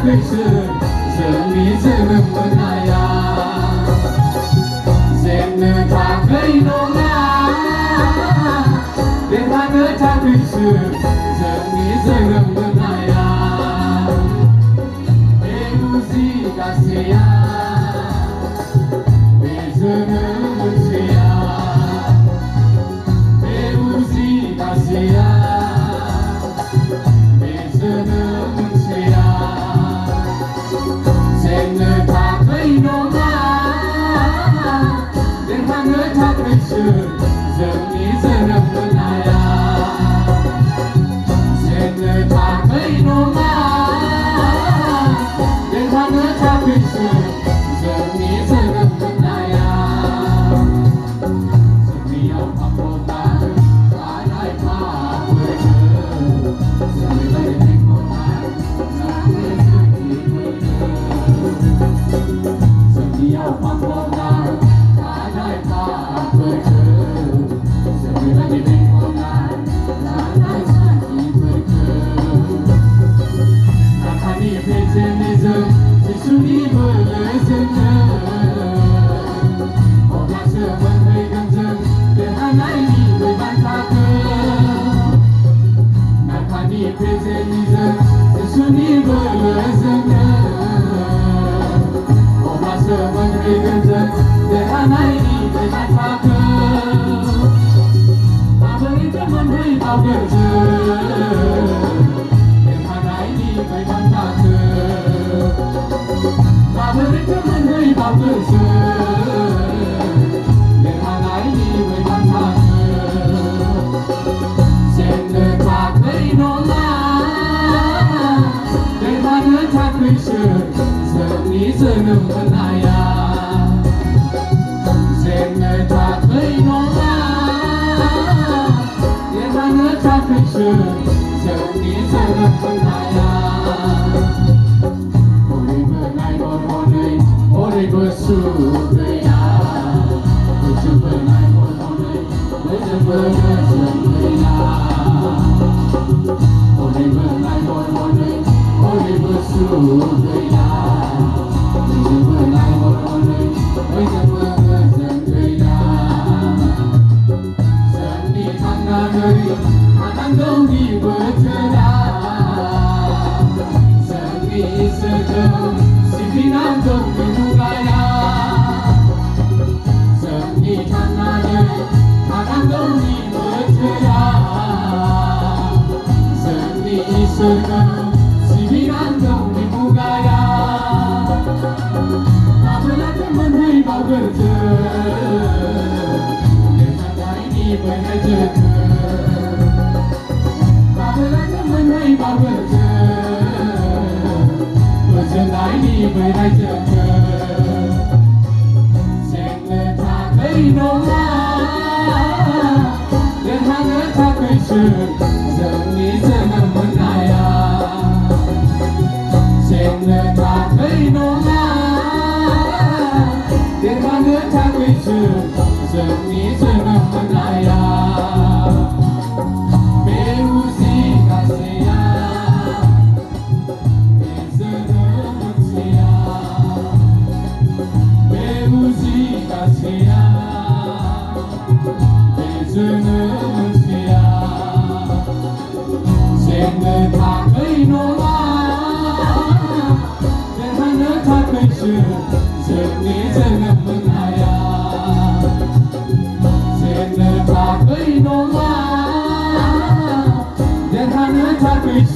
작으신 정리 저는 나야 샘는 작은 농아 내 하늘 작으신 정리 저는 나야 배우지 가세야 배저는 문세야 배우지 가세야 정리 저는 나야 새는 밤의 농아 내 하늘 잡으신 정리 저는 나야 정리여 바보다 하나의 바보를 정리를 행복한 나의 생기를 정리여 바보다 하나의 바보를 저는 나야 샘을 잡의 농아 내 하늘 잡으신 정리 저는 나야 오리분 알고 오리분 수그야 우주분 알고 우주분 수그야 오리분 알고 오리분 수그야 한동이 버텨라 정리 있어도 시비난 정리 누가야 정리 하나를 한동이 버텨라 정리 있어도 시비난 정리 누가야 아무나 문을 박을지 내 사랑이 보내줄 với đại trường xem lên thang cây nông lên hang ở thang cây trường giờ nghĩ giờ nằm bên này xem lên thang cây nông lên hang ở thang cây trường giờ nghĩ giờ nằm bên này 샘을 닦의 농아 내 하늘 닦의 정리 저는 문화야 샘을 닦의 농아 내 하늘 닦의